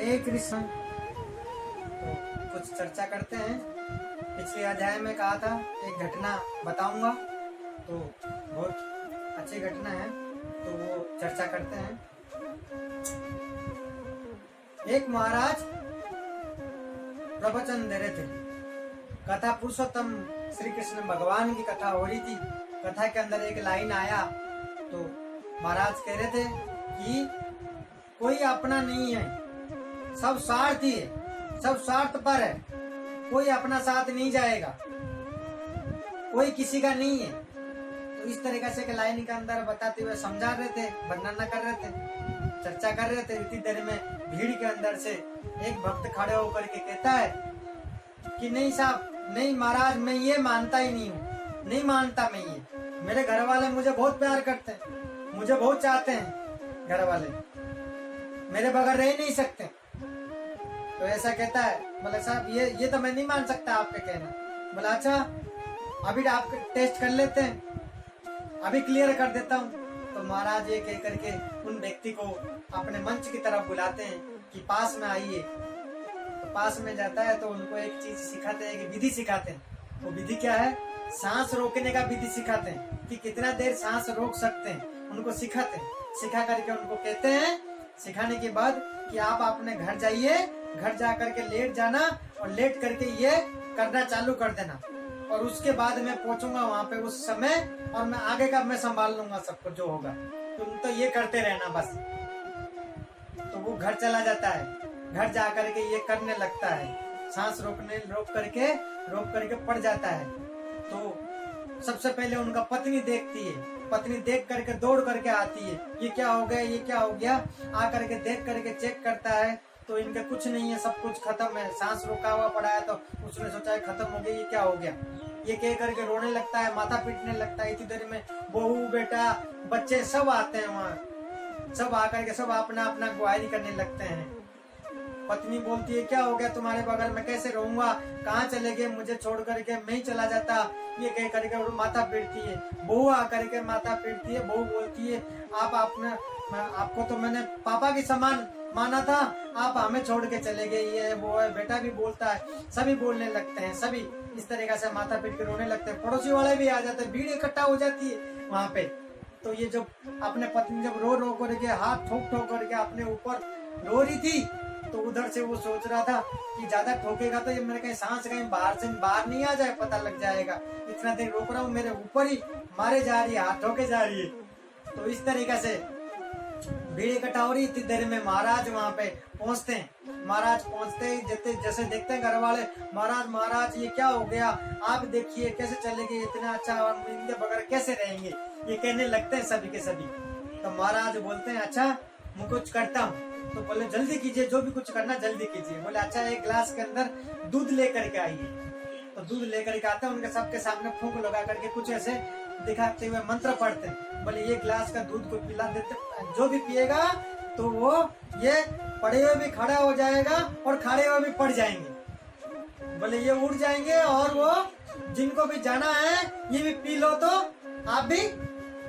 हरे कृष्ण। तो कुछ चर्चा करते हैं। पिछले अध्याय में कहा था एक घटना बताऊंगा, तो बहुत अच्छी घटना है, तो वो चर्चा करते हैं। एक महाराज प्रवचन दे रहे थे। कथा पुरुषोत्तम श्री कृष्ण भगवान की कथा हो रही थी। कथा के अंदर एक लाइन आया, तो महाराज कह रहे थे कि कोई अपना नहीं है, सब स्वार्थी है, सब स्वार्थ पर है, कोई अपना साथ नहीं जाएगा, कोई किसी का नहीं है। तो इस तरीके से लाइन के अंदर बताते हुए समझा रहे थे, वर्णन कर रहे थे, चर्चा कर रहे थे। इतनी देर में भीड़ के अंदर से एक भक्त खड़े होकर के कहता है कि नहीं साहब, नहीं महाराज, मैं ये मानता ही नहीं हूँ, नहीं मानता मैं ये। मेरे घर वाले मुझे बहुत प्यार करते हैं, मुझे बहुत चाहते हैं, घर वाले मेरे बगैर रह नहीं सकते। तो ऐसा कहता है। बोले साहब ये तो मैं नहीं मान सकता आपका कहना। बोला अच्छा, अभी आप टेस्ट कर लेते हैं, अभी क्लियर कर देता हूँ। तो महाराज ये कह करके उन व्यक्ति को अपने मंच की तरफ बुलाते हैं कि पास में आइए। तो पास में जाता है तो उनको एक चीज सिखाते हैं, कि विधि सिखाते हैं। वो विधि क्या है? सांस रोकने का विधि सिखाते हैं, कि कितना देर सांस रोक सकते हैं, उनको सिखाते हैं। सिखा करके उनको कहते हैं, सिखाने के बाद कि आप अपने घर जाइए, घर जा करके लेट जाना और लेट करके ये करना चालू कर देना, और उसके बाद मैं पहुंचूंगा वहां पे उस समय, और मैं आगे का मैं संभाल लूंगा सबको जो होगा, तुम तो ये करते रहना बस। तो वो घर चला जाता है, घर जा करके ये करने लगता है, सांस रोक करके पड़ जाता है। तो सबसे पहले उनका पत्नी देखती है, पत्नी देख करके दौड़ करके आती है, ये क्या हो गया, ये क्या हो गया। आ करके देख करके चेक करता है, तो इनका कुछ नहीं है, सब कुछ खत्म है, सांस रोका हुआ पड़ा है। तो उसने सोचा है खत्म हो गया, ये क्या हो गया। ये कह करके रोने लगता है, माथा पीटने लगता है। इतनी देर में बहू बेटा बच्चे सब आते हैं वहाँ, सब आकर के सब अपना अपना गुहारी करने लगते हैं। पत्नी बोलती है क्या हो गया तुम्हारे बगैर मैं कैसे रहूंगा, कहाँ चले गए, मुझे छोड़ करके मैं ही चला जाता। ये कह करके और माथा पीटती है। बहू आकर के माथा पीटती है। बहू बोलती है आपको तो मैंने पापा की समान माना था, आप हमें छोड़ के चले गए, ये वो है। बेटा भी बोलता है, सभी बोलने लगते हैं, सभी इस तरीके से माथा पीट के रोने लगते हैं। पड़ोसी वाले भी आ जाते हैं, भीड़ इकट्ठा हो जाती है वहां पे। तो ये जो अपने पत्नी जब रो करके हाथ ठोक करके अपने ऊपर रो रही थी, तो उधर से वो सोच रहा था कि ज्यादा ठोकेगा तो ये मेरे कहीं सांस कहीं बाहर नहीं आ जाए, पता लग जाएगा। इतना देर रोक रहा हूँ, मेरे ऊपर ही मारे जा रही है, हाथ ठोके जा रही है। तो इस तरीके से भीड़ इकट्ठा हो रही। इतनी देर में महाराज वहाँ पे पहुँचते हैं। महाराज पहुँचते ही जैसे देखते हैं घर वाले, महाराज ये क्या हो गया, आप देखिए कैसे चले गए, इतना अच्छा, इनके बगैर कैसे रहेंगे, ये कहने लगते हैं सभी के सभी। तो महाराज बोलते हैं अच्छा मैं कुछ करता हूँ। तो बोले जल्दी कीजिए, जो भी कुछ करना जल्दी कीजिए। बोले अच्छा एक गिलास के अंदर दूध लेकर के आइए। तो दूध लेकर के आते हैं, उनके सबके सामने फूंक लगा करके कुछ ऐसे दिखाते हुए मंत्र पढ़ते हैं। बोले ये गिलास का दूध को पिला देते, जो भी पिएगा तो वो ये पड़े हुए भी खड़ा हो जाएगा और खड़े हुए भी पड़ जाएंगे। बोले ये उड़ जाएंगे, और वो जिनको भी जाना है ये भी पी लो तो आप भी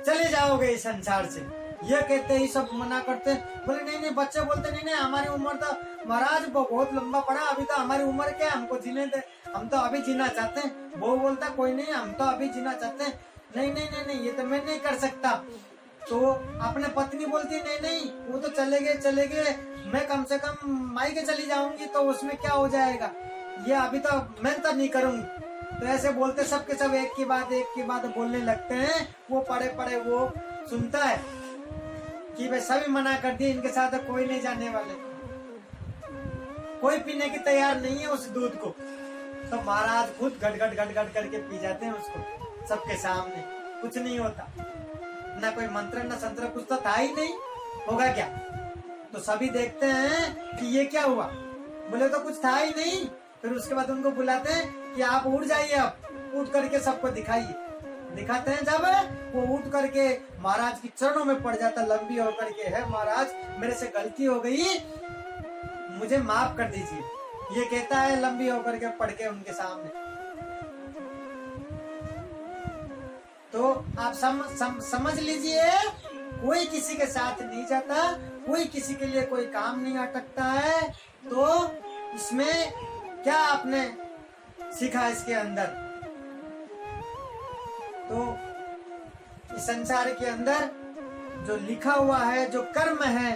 चले जाओगे इस संसार से। ये कहते ही सब मना करते हैं। बोले नहीं, बच्चे बोलते नहीं, हमारी उम्र तो महाराज बहुत लंबा पड़ा, अभी तो हमारी उम्र क्या, हमको जीने दे, हम तो अभी जीना चाहते हैं। वो बोलता कोई नहीं, हम तो अभी जीना चाहते हैं। नहीं, ये तो मैं नहीं कर सकता। तो अपने पत्नी बोलती नहीं, वो तो चले गए, मैं कम से कम माई के चली जाऊंगी तो उसमें क्या हो जाएगा, ये अभी तो मैं तो नहीं करूंगी। तो ऐसे बोलते सबके सब एक की बात बोलने लगते हैं। वो पड़े वो सुनता है कि भाई सभी मना कर दिए, इनके साथ तो कोई नहीं जाने वाले, कोई पीने की तैयार नहीं है उस दूध को। तो महाराज खुद गट करके पी जाते हैं उसको सबके सामने। कुछ नहीं होता, ना कोई मंत्र ना संत्र, कुछ तो था ही नहीं, होगा क्या। तो सभी देखते हैं कि ये क्या हुआ। बोले तो कुछ था ही नहीं। फिर उसके बाद उनको बुलाते हैं कि आप उठ जाइए, अब उठ करके सबको दिखाइए। दिखाते हैं, जब वो उठ करके महाराज की चरणों में पड़ जाता लंबी होकर के, है महाराज मेरे से गलती हो गई, मुझे माफ कर दीजिए। ये कहता है लंबी होकर के पढ़ के उनके सामने। तो आप समझ लीजिए, कोई किसी के साथ नहीं जाता, कोई किसी के लिए कोई काम नहीं अटकता है। इसमें क्या आपने सीखा इसके अंदर? तो इस संसार के अंदर जो लिखा हुआ है, जो कर्म है,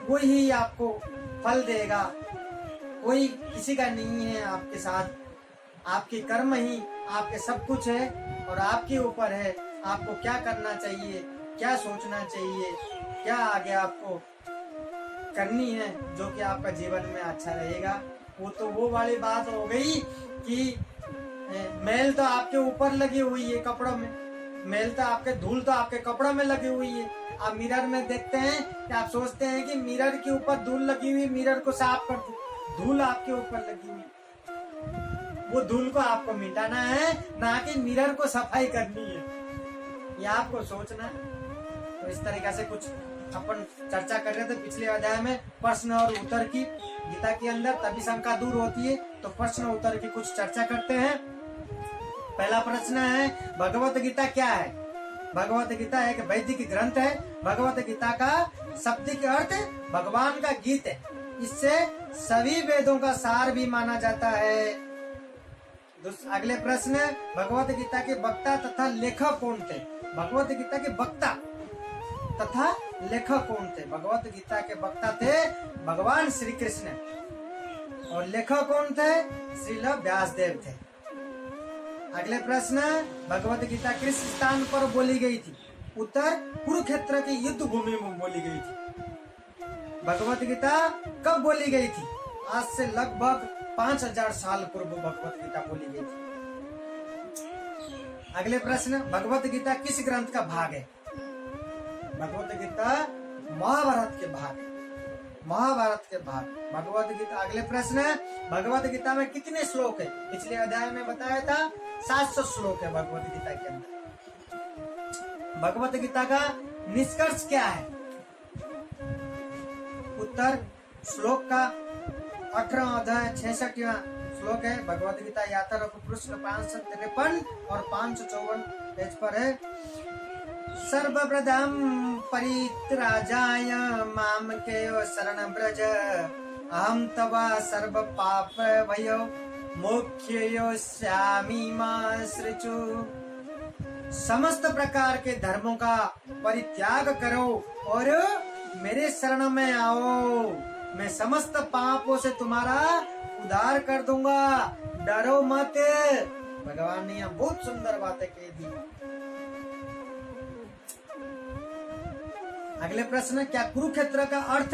वो ही आपको फल देगा। कोई किसी का नहीं है आपके साथ। आपके कर्म ही आपके सब कुछ है और आपके ऊपर है। आपको क्या करना चाहिए, क्या सोचना चाहिए, क्या आगे आपको करनी है जो कि आपका जीवन में अच्छा रहेगा। वो तो वो वाली बात हो गई कि मैल तो आपके ऊपर लगी हुई है कपड़ों में, मैल तो आपके धूल तो आपके कपड़ों में लगी हुई है। आप मिरर में देखते हैं कि आप सोचते हैं कि मिरर के ऊपर धूल लगी हुई, मिरर को साफ कर दो, धूल आपके ऊपर लगी हुई। वो धूल को आपको मिटाना है, ना कि मिरर को सफाई करनी है। ये आपको सोचना है। तो इस तरीके से कुछ अपन चर्चा कर रहे थे पिछले अध्याय में प्रश्न और उत्तर की, गीता के अंदर, तभी शंका दूर होती है। तो प्रश्न उत्तर की कुछ चर्चा करते हैं। पहला प्रश्न है, भगवत गीता क्या है? भगवत गीता एक वैदिक ग्रंथ है। भगवत गीता का शाब्दिक अर्थ भगवान का गीत है। इससे सभी वेदों का सार भी माना जाता है। अगले प्रश्न, भगवत गीता के वक्ता तथा लेखक कौन थे? भगवत गीता के वक्ता तथा लेखक कौन थे? भगवत गीता के वक्ता थे भगवान श्री कृष्ण और लेखक कौन थे? श्रील व्यासदेव थे। अगले प्रश्न, भगवत गीता किस स्थान पर बोली गई थी? उत्तर, कुरुक्षेत्र की युद्ध भूमि में बोली गई थी। भगवत गीता कब बोली गई थी? आज से लगभग 5000 साल पूर्व भगवत गीता बोली गई थी। अगले प्रश्न, भगवत गीता किस ग्रंथ का भाग है? भगवत गीता महाभारत के भाग है। महाभारत के भाग भगवत गीता। अगले प्रश्न, भगवत गीता में कितने श्लोक है? पिछले अध्याय में बताया था 700 श्लोक है भगवत गीता के अंदर। भगवत गीता का निष्कर्ष क्या है? उत्तर, श्लोक का 18 अध्याय 66वां श्लोक है। भगवत गीता यात्रारथ पृष्ठ 553 और 554 पेज पर है। सर्वप्रथम परित्राजाय मामकेयो शरणं व्रज, अहं तव सर्व पाप भयो मोक्षयिष्यामि मा शुचि। समस्त प्रकार के धर्मों का परित्याग करो और मेरे शरण में आओ। मैं समस्त पापों से तुम्हारा उद्धार कर दूंगा, डरो मत। भगवान ने यहाँ बहुत सुंदर बातें कह दी। अगले प्रश्न, क्या कुरुक्षेत्र का अर्थ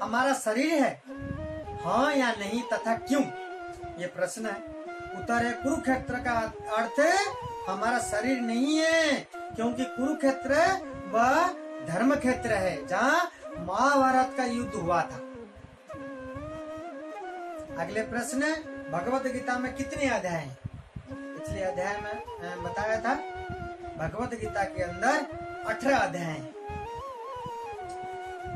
हमारा शरीर है? हाँ या नहीं तथा क्यों? ये प्रश्न है। उत्तर है, कुरुक्षेत्र का अर्थ हमारा शरीर नहीं है, क्योंकि कुरुक्षेत्र वह धर्म क्षेत्र है जहाँ महाभारत का युद्ध हुआ था। अगले प्रश्न, भगवत गीता में कितने अध्याय हैं? पिछले अध्याय में बताया था भगवत गीता के अंदर 18 अध्याय हैं।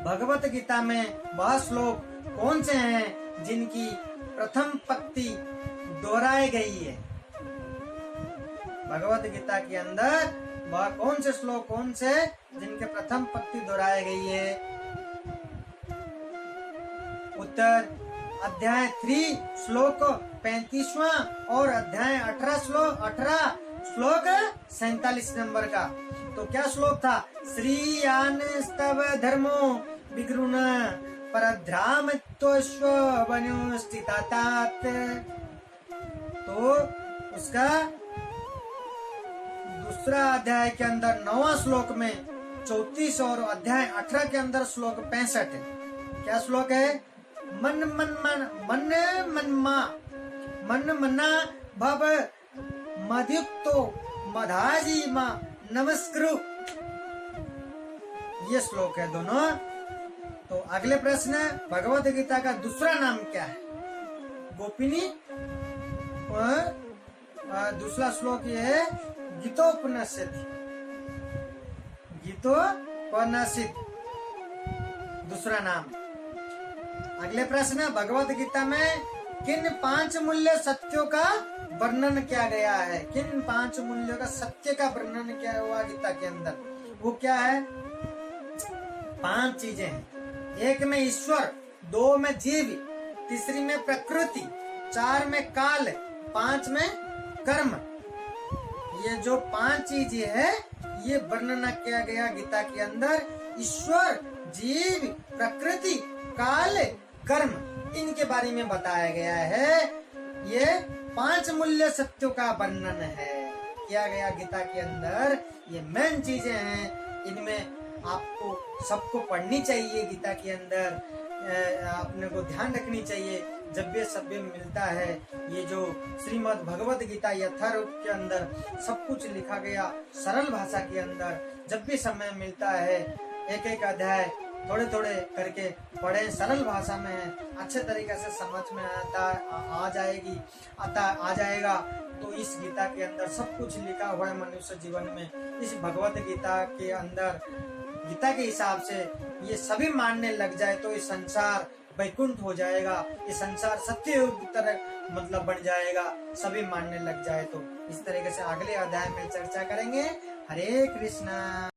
भगवत गीता में वह श्लोक कौन से हैं जिनकी प्रथम पंक्ति दोहराई गई है? भगवत गीता के अंदर वह कौन से श्लोक कौन से जिनके प्रथम पंक्ति दोहराई गई है? उत्तर, अध्याय 3 श्लोक 35वां और अध्याय 18 श्लोक 47 नंबर का। तो क्या श्लोक था? श्रीयान स्तव धर्मो विगृण परध्राम तोष्व वनुष्ठितात। तो उसका दूसरा अध्याय के अंदर 9वां श्लोक में 34 और अध्याय 18 के अंदर श्लोक 65 है। क्या श्लोक है? मन मना भव मधुक्तो मधाजी मा नमस्कृ। ये श्लोक है दोनों। तो अगले प्रश्न, भगवत गीता का दूसरा नाम क्या है? गोपिनी। दूसरा श्लोक ये है, गीतोपनिषद। गीतोपनिषद दूसरा नाम। अगले प्रश्न, भगवत गीता में किन 5 मूल्य सत्यों का वर्णन किया गया है? किन 5 मूल्यों का सत्य का वर्णन किया हुआ गीता के अंदर? वो क्या है? 5 चीजें हैं। 1 में ईश्वर, 2 में जीव, तीसरी में प्रकृति, 4 में काल, 5 में कर्म। ये जो 5 चीजें है ये वर्णना किया गया गीता के अंदर। ईश्वर, जीव, प्रकृति, काल, कर्म, इनके बारे में बताया गया है। ये 5 मूल्य सत्यों का वर्णन है किया गया गीता के अंदर। ये मेन चीजें हैं, इनमें आपको सबको पढ़नी चाहिए। गीता के अंदर अपने को ध्यान रखनी चाहिए। जब भी सभ्य मिलता है, ये जो श्रीमद् भगवत गीता यथारूप के अंदर सब कुछ लिखा गया सरल भाषा के अंदर, जब भी समय मिलता है एक एक अध्याय थोड़े थोड़े करके पढ़े, सरल भाषा में है, अच्छे तरीके से समझ में आ जाएगा। तो इस गीता के अंदर सब कुछ लिखा हुआ है मनुष्य जीवन में। इस भगवत गीता के अंदर गीता के हिसाब से ये सभी मानने लग जाए तो ये संसार वैकुंठ हो जाएगा, ये संसार सत्ययुग की तरह मतलब बन जाएगा, सभी मानने लग जाए तो। इस तरीके से अगले अध्याय में चर्चा करेंगे। हरे कृष्णा।